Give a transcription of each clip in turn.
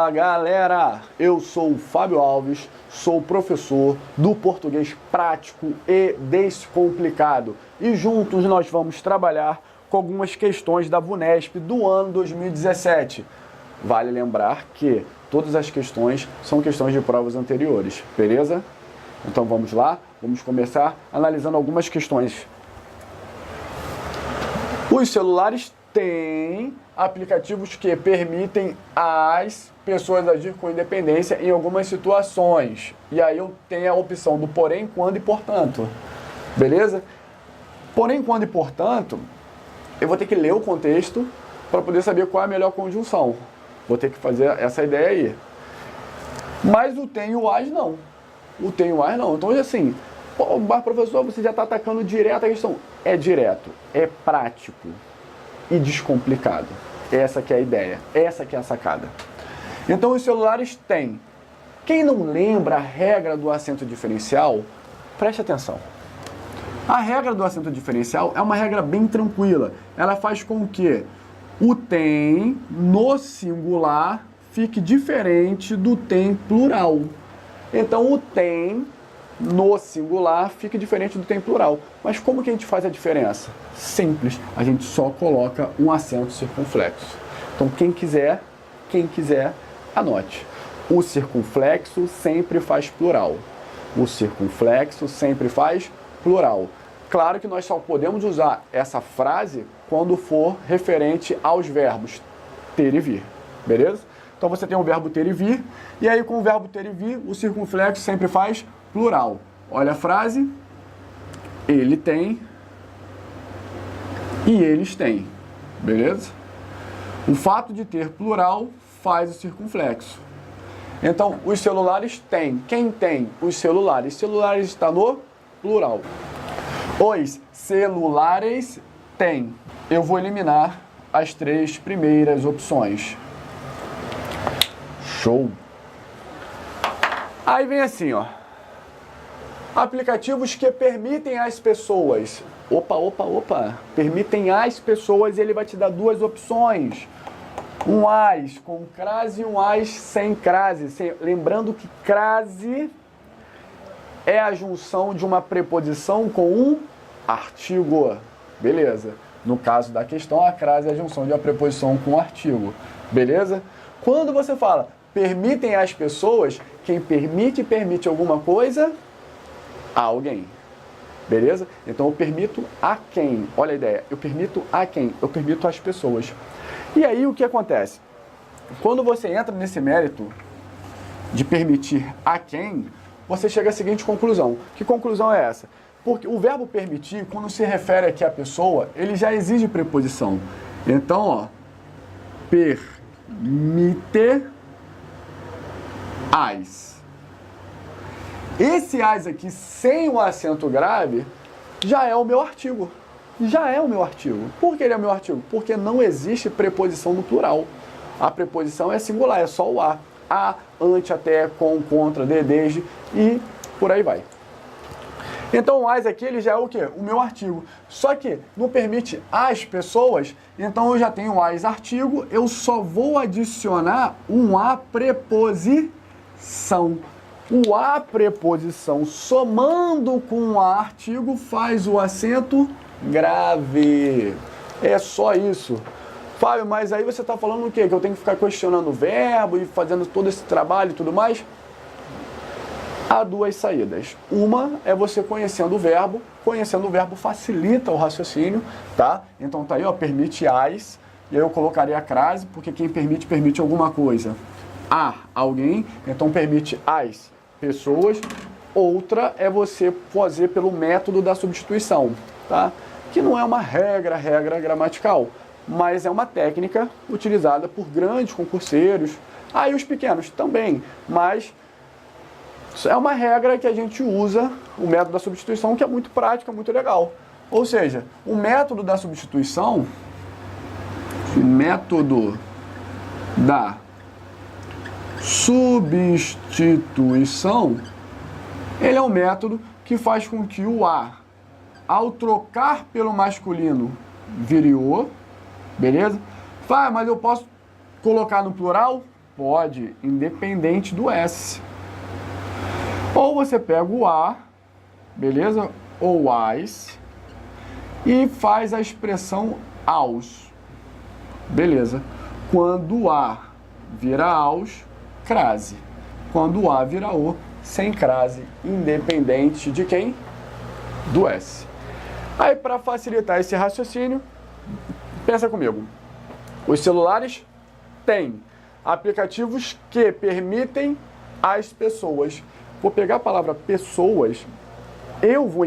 Fala galera, eu sou o Fábio Alves, sou professor do português prático e descomplicado e juntos nós vamos trabalhar com algumas questões da VUNESP do ano 2017. Vale lembrar que todas as questões são questões de provas anteriores, beleza? Então vamos lá, vamos começar analisando algumas questões. Os celulares têm aplicativos que permitem às pessoas agir com independência em algumas situações. E aí eu tenho a opção do porém, quando e portanto. Beleza? Porém, quando e portanto, eu vou ter que ler o contexto para poder saber qual é a melhor conjunção. Vou ter que fazer essa ideia aí. Mas o tem e o as não. O tem e o as não. Então, assim, mas professor, você já está atacando direto a questão. É direto, é prático e descomplicado. Essa que é a ideia, essa que é a sacada. Então os celulares têm. Quem não lembra a regra do acento diferencial, preste atenção. A regra do acento diferencial é uma regra bem tranquila. Ela faz com que o tem no singular fique diferente do tem plural. Então o tem no singular fica diferente do tem plural. Mas como que a gente faz a diferença? Simples, a gente só coloca um acento circunflexo. Então quem quiser, anote. O circunflexo sempre faz plural. O circunflexo sempre faz plural. Claro que nós só podemos usar essa frase quando for referente aos verbos ter e vir, beleza? Então você tem o verbo ter e vir, e aí com o verbo ter e vir, o circunflexo sempre faz plural. Olha a frase, ele tem e eles têm, beleza? O fato de ter plural faz o circunflexo. Então, os celulares têm. Quem tem? Os celulares. Celulares está no plural. Os celulares têm. Eu vou eliminar as três primeiras opções. Show! Aí vem assim, ó. Aplicativos que permitem às pessoas. Opa. Permitem às pessoas, ele vai te dar duas opções. Um as com crase e um as sem crase. Lembrando que crase é a junção de uma preposição com um artigo. Beleza. No caso da questão, a crase é a junção de uma preposição com um artigo. Beleza? Quando você fala permitem às pessoas, quem permite alguma coisa a alguém. Beleza? Então eu permito a quem? Olha a ideia. Eu permito a quem? Eu permito às pessoas. E aí o que acontece? Quando você entra nesse mérito de permitir a quem, você chega à seguinte conclusão. Que conclusão é essa? Porque o verbo permitir, quando se refere aqui à pessoa, ele já exige preposição. Então, ó, permite as. Esse as aqui, sem o acento grave, já é o meu artigo. Já é o meu artigo. Por que ele é o meu artigo? Porque não existe preposição no plural. A preposição é singular, é só o a. A, ante, até, com, contra, de, desde e por aí vai. Então o as aqui, ele já é o quê? O meu artigo. Só que não permite as pessoas, então eu já tenho o as artigo, eu só vou adicionar um a preposição. O a preposição somando com o a artigo faz o acento grave. É só isso. Fábio, mas aí você está falando o quê? Que eu tenho que ficar questionando o verbo e fazendo todo esse trabalho e tudo mais? Há duas saídas. Uma é você conhecendo o verbo. Conhecendo o verbo facilita o raciocínio, tá? Então tá aí, ó, permite as. E aí eu colocaria a crase, porque quem permite alguma coisa a alguém. Então permite as pessoas. Outra é você fazer pelo método da substituição, tá? Que não é uma regra gramatical, mas é uma técnica utilizada por grandes concurseiros, aí os pequenos também, mas é uma regra que a gente usa, o método da substituição, que é muito prático, é muito legal. Ou seja, o método da substituição, ele é um método que faz com que o a, ao trocar pelo masculino, vire o, beleza? Mas eu posso colocar no plural? pode, independente do S. Ou você pega o A, beleza? Ou AS, e faz a expressão AUS. Beleza. Quando o A vira AUS, crase. Quando o A vira O, sem crase, independente de quem? Do S. Aí, para facilitar esse raciocínio, pensa comigo. Os celulares têm aplicativos que permitem às pessoas. Vou pegar a palavra pessoas, eu vou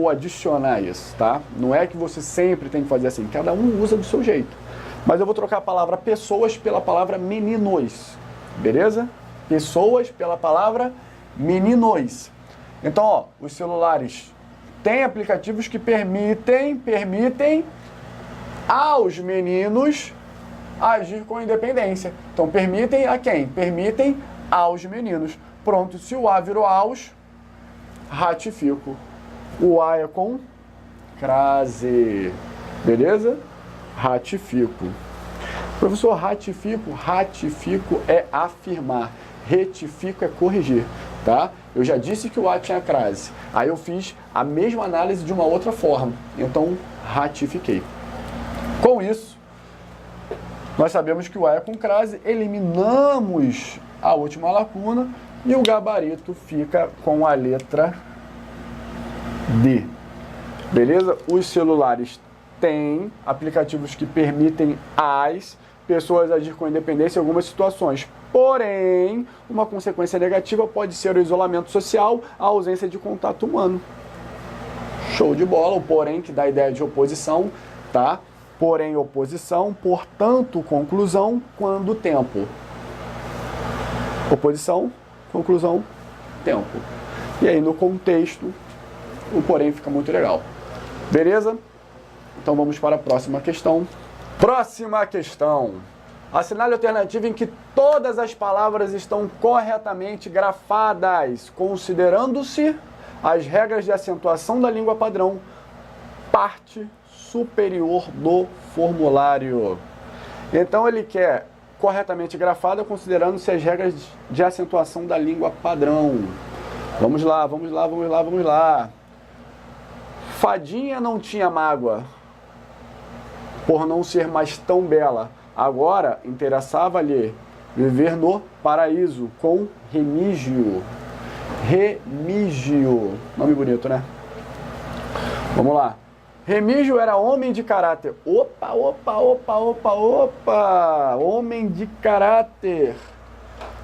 adicionar isso, tá? Não é que você sempre tem que fazer assim, cada um usa do seu jeito. Mas eu vou trocar a palavra pessoas pela palavra meninos, beleza? Pessoas pela palavra meninos. Então, ó, os celulares têm aplicativos que permitem aos meninos agir com independência. Então, permitem a quem? Permitem aos meninos. Pronto, se o A virou aos, ratifico. O A é com crase. Beleza? Ratifico. Professor, ratifico é afirmar. Retifico é corrigir, tá? Eu já disse que o A tinha crase. Aí eu fiz a mesma análise de uma outra forma. Então, ratifiquei. Com isso, nós sabemos que o A é com crase, eliminamos a última lacuna e o gabarito fica com a letra D. Beleza? Os celulares têm aplicativos que permitem às pessoas agir com independência em algumas situações. Porém, uma consequência negativa pode ser o isolamento social, a ausência de contato humano. Show de bola, o porém que dá a ideia de oposição, tá? Porém, oposição, portanto, conclusão, quando tempo. Oposição, conclusão, tempo. E aí, no contexto, o porém fica muito legal. Beleza? Então, vamos para a próxima questão. Próxima questão. Assinale a alternativa em que todas as palavras estão corretamente grafadas, considerando-se as regras de acentuação da língua padrão, parte superior do formulário. Então, ele quer corretamente grafada, considerando-se as regras de acentuação da língua padrão. Vamos lá. Fadinha não tinha mágoa, por não ser mais tão bela. Agora, interessava-lhe viver no paraíso, com Remígio. Remígio. Nome bonito, né? Vamos lá. Remígio era homem de caráter. Opa! Homem de caráter.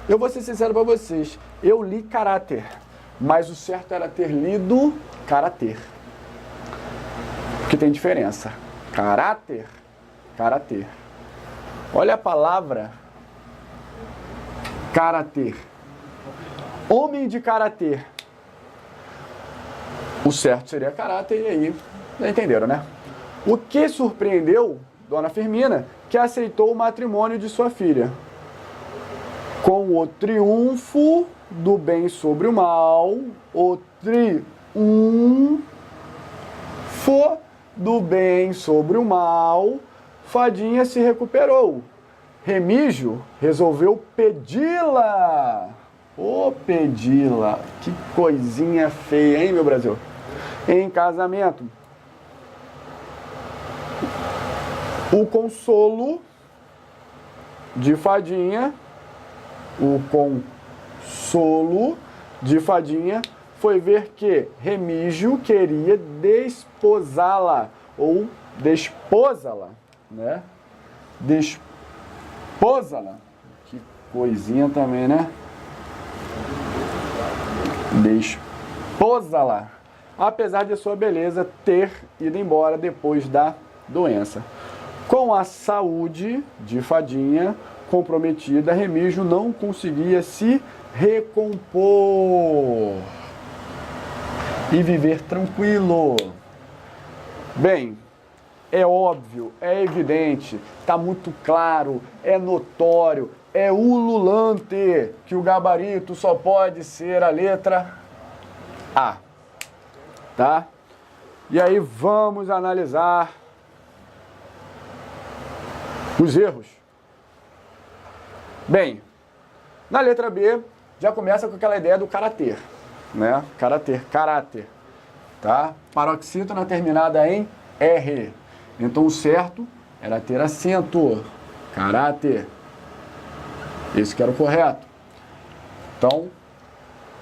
Eu vou ser sincero para vocês. Eu li caráter, mas o certo era ter lido caráter. Porque tem diferença. Caráter. Olha a palavra caráter. Homem de caráter. O certo seria caráter, e aí, já entenderam, né? O que surpreendeu Dona Firmina, que aceitou o matrimônio de sua filha. Com o triunfo do bem sobre o mal, o triunfo do bem sobre o mal, Fadinha se recuperou. Remígio resolveu pedi-la. Pedi-la. Que coisinha feia, hein, meu Brasil? Em casamento. O consolo de Fadinha foi ver que Remígio queria desposá-la, ou desposá-la, né? Desposá-la. Que coisinha também, né? Desposá-la. Apesar de sua beleza ter ido embora depois da doença. Com a saúde de Fadinha comprometida, Remígio não conseguia se recompor e viver tranquilo. Bem, é óbvio, é evidente, está muito claro, é notório, é ululante que o gabarito só pode ser a letra A. Tá? E aí vamos analisar os erros. Bem, na letra B, já começa com aquela ideia do caráter, né? Caráter, tá? Paroxítona terminada em R. Então, o certo era ter acento, caráter. Isso que era o correto. Então,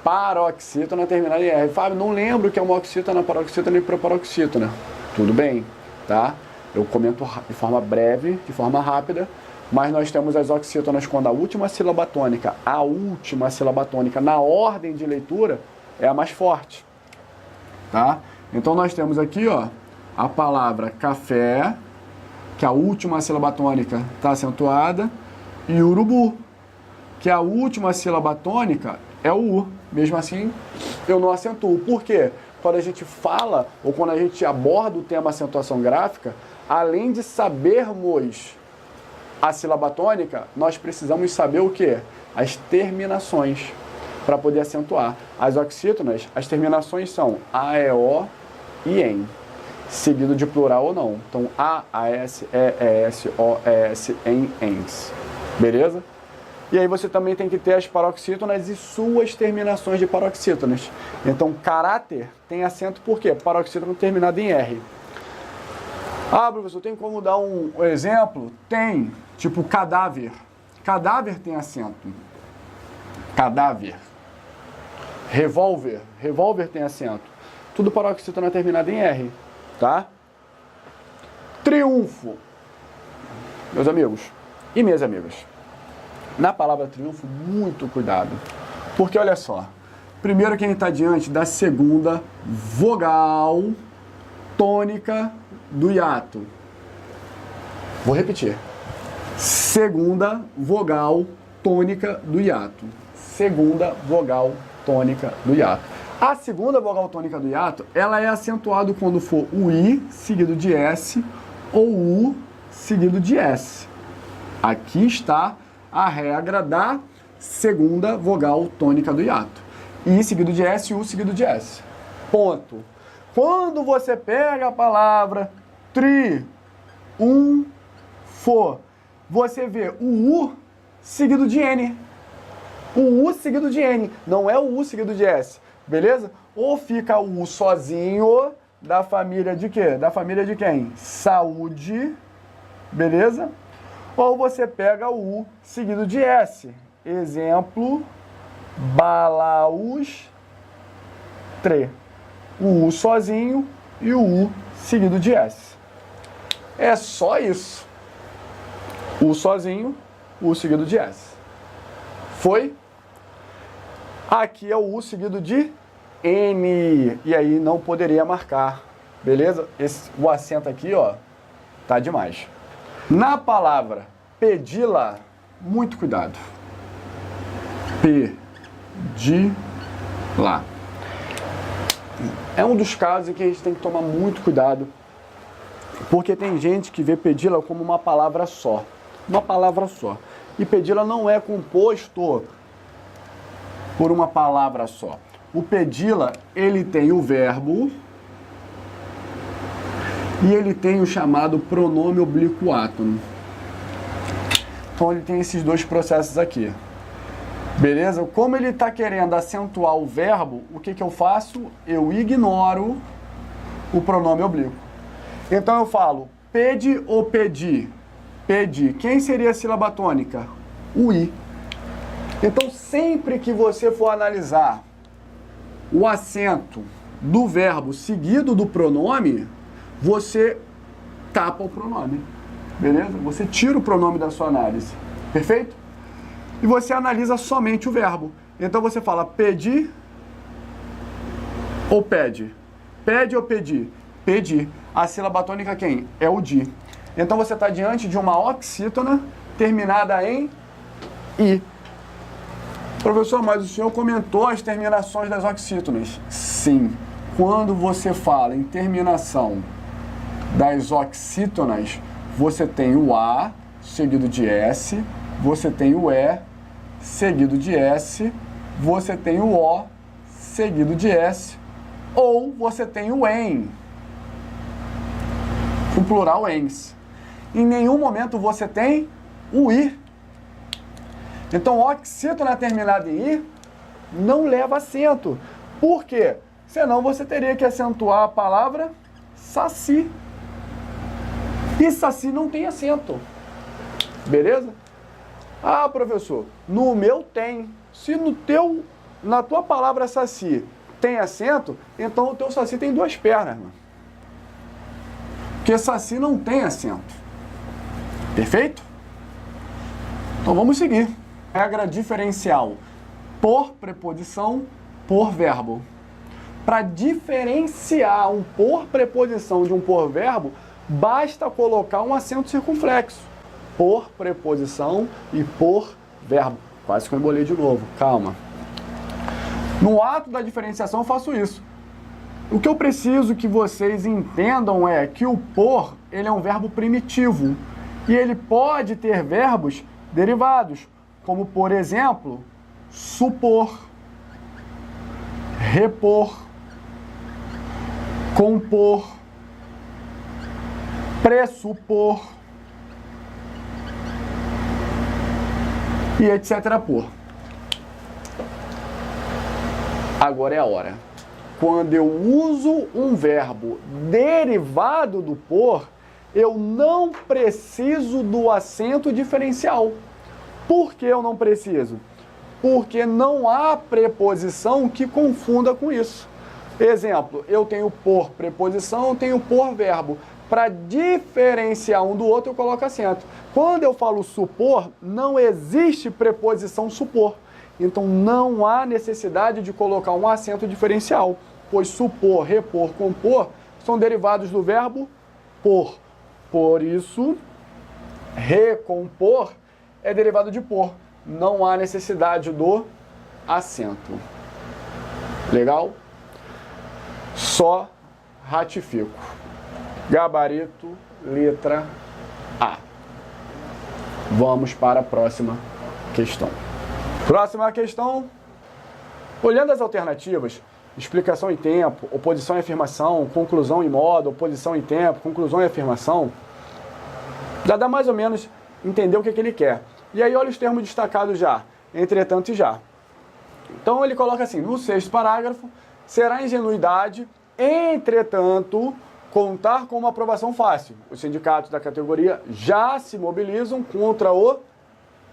paroxítona terminada em R. Fábio, não lembro o que é uma oxítona, paroxítona e proparoxítona. Tudo bem, tá? Eu comento de forma breve, de forma rápida, mas nós temos as oxítonas quando a última sílaba tônica na ordem de leitura é a mais forte, tá? Então nós temos aqui, ó, a palavra café, que a última sílaba tônica está acentuada, e urubu, que a última sílaba tônica é o U. Mesmo assim, eu não acentuo. Por quê? Quando a gente fala, ou quando a gente aborda o tema acentuação gráfica, além de sabermos a sílaba tônica, nós precisamos saber o quê? As terminações, para poder acentuar. As oxítonas, as terminações são A, E, O e EN, seguido de plural ou não. Então, A, S, E, S, O, S, ENs. Beleza? E aí você também tem que ter as paroxítonas e suas terminações de paroxítonas. Então, caráter tem acento por quê? Paroxítona terminada em R. Ah, professor, tem como dar um exemplo? Tem, tipo cadáver. Cadáver tem acento. Cadáver. Revólver. Revólver tem acento. Tudo paroxítona terminada em R, tá? Triunfo. Meus amigos e minhas amigas. Na palavra triunfo, muito cuidado. Porque olha só. Primeiro que a gente está diante da segunda vogal tônica do hiato. Vou repetir. Segunda vogal tônica do hiato. Segunda vogal tônica do hiato. A segunda vogal tônica do hiato, ela é acentuada quando for o I seguido de S ou U seguido de S. Aqui está a regra da segunda vogal tônica do hiato. I seguido de S e U seguido de S. Ponto. Quando você pega a palavra triunfo, você vê o U seguido de N. O U seguido de N, não é o U seguido de S, beleza? Ou fica o U sozinho, da família de quê? Da família de quem? Saúde, beleza? Ou você pega o U seguido de S. Exemplo, balaustre. O U sozinho e o U seguido de S. É só isso. U sozinho, U seguido de S. Foi? Aqui é o U seguido de N. E aí não poderia marcar. Beleza? O acento aqui, ó, tá demais. Na palavra pedi-la, muito cuidado. Pedi-la. É um dos casos em que a gente tem que tomar muito cuidado, porque tem gente que vê pedi-la como uma palavra só. Uma palavra só. E pedi-la não é composto por uma palavra só. O pedi-la, ele tem o verbo e ele tem o chamado pronome oblíquo átono. Então ele tem esses dois processos aqui. Beleza? Como ele está querendo acentuar o verbo, o que eu faço? Eu ignoro o pronome oblíquo. Então eu falo pede ou pedi? Pedi. Quem seria a sílaba tônica? O I. Então sempre que você for analisar o acento do verbo seguido do pronome, você tapa o pronome. Beleza? Você tira o pronome da sua análise. Perfeito? E você analisa somente o verbo. Então você fala pedi ou pede? Pede ou pedi? Pedi. A sílaba tônica quem? É o di. Então você está diante de uma oxítona terminada em I. Professor, mas o senhor comentou as terminações das oxítonas. Sim. Quando você fala em terminação das oxítonas, você tem o A seguido de S, você tem o E seguido de S, você tem o O seguido de S, ou você tem o EN, o plural ENs. Em nenhum momento você tem o I. Então, oxítona terminado em I não leva acento. Por quê? Senão você teria que acentuar a palavra saci. E saci não tem acento. Beleza? Ah, professor, no meu tem. Se na tua palavra saci tem acento, então o teu saci tem duas pernas, mano. Porque saci não tem acento. Perfeito? Então vamos seguir. Regra diferencial. Por preposição, por verbo. Para diferenciar um por preposição de um por verbo, basta colocar um acento circunflexo. Por preposição e por verbo. Quase que eu embolei de novo, calma. No ato da diferenciação eu faço isso. O que eu preciso que vocês entendam é que o por, ele é um verbo primitivo. E ele pode ter verbos derivados, como por exemplo, supor, repor, compor, pressupor e etc. por. Agora é a hora. Quando eu uso um verbo derivado do por, eu não preciso do acento diferencial. Por que eu não preciso? Porque não há preposição que confunda com isso. Exemplo, eu tenho por preposição, eu tenho por verbo. Para diferenciar um do outro, eu coloco acento. Quando eu falo supor, não existe preposição supor. Então não há necessidade de colocar um acento diferencial, pois supor, repor, compor são derivados do verbo por. Por isso, recompor é derivado de por. Não há necessidade do acento. Legal? Só ratifico. Gabarito, letra A. Vamos para a próxima questão. Próxima questão. Olhando as alternativas, explicação em tempo, oposição e afirmação, conclusão em modo, oposição em tempo, conclusão e afirmação, já dá mais ou menos entender o que ele quer. E aí olha os termos destacados já, entretanto e já. Então ele coloca assim, no 6º parágrafo, será ingenuidade, entretanto, contar com uma aprovação fácil. Os sindicatos da categoria já se mobilizam contra o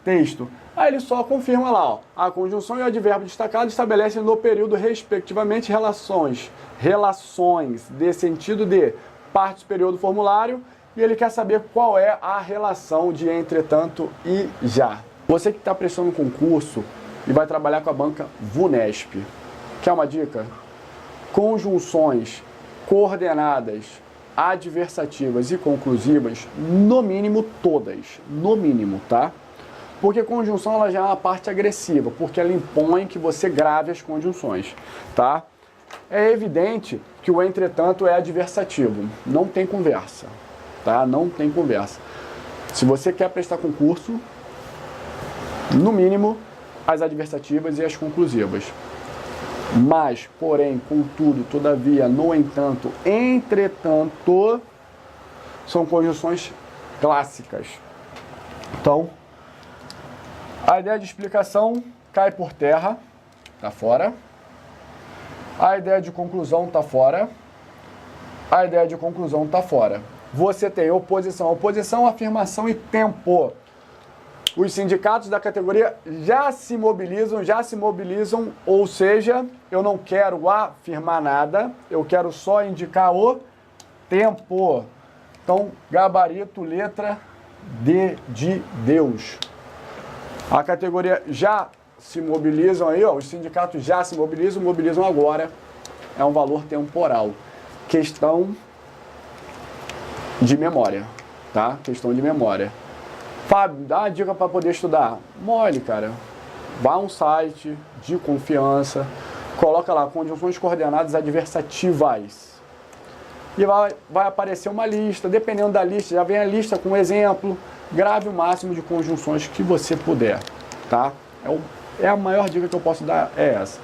texto. Aí ele só confirma lá, ó, a conjunção e o advérbio destacado estabelecem no período, respectivamente, relações de sentido de parte superior do formulário, e ele quer saber qual é a relação de entretanto e já. Você que está prestando um concurso e vai trabalhar com a banca VUNESP, quer uma dica? Conjunções coordenadas, adversativas e conclusivas, no mínimo todas, no mínimo, tá? Porque conjunção ela já é uma parte agressiva, porque ela impõe que você grave as conjunções, tá? É evidente que o entretanto é adversativo, não tem conversa, tá? Não tem conversa. Se você quer prestar concurso, no mínimo, as adversativas e as conclusivas. Mas, porém, contudo, todavia, no entanto, entretanto, são conjunções clássicas. Então, a ideia de explicação cai por terra, tá fora. A ideia de conclusão tá fora. A ideia de conclusão tá fora. Você tem oposição, afirmação e tempo. Os sindicatos da categoria já se mobilizam, ou seja, eu não quero afirmar nada, eu quero só indicar o tempo. Então, gabarito, letra D de Deus. A categoria já se mobilizam aí, ó, os sindicatos já se mobilizam agora, é um valor temporal. Questão de memória, tá? Questão de memória. Fábio, dá uma dica para poder estudar. Mole, cara. Vá a um site de confiança, coloca lá conjunções coordenadas adversativas. E vai aparecer uma lista, dependendo da lista, já vem a lista com exemplo, grave o máximo de conjunções que você puder, tá? É a maior dica que eu posso dar é essa.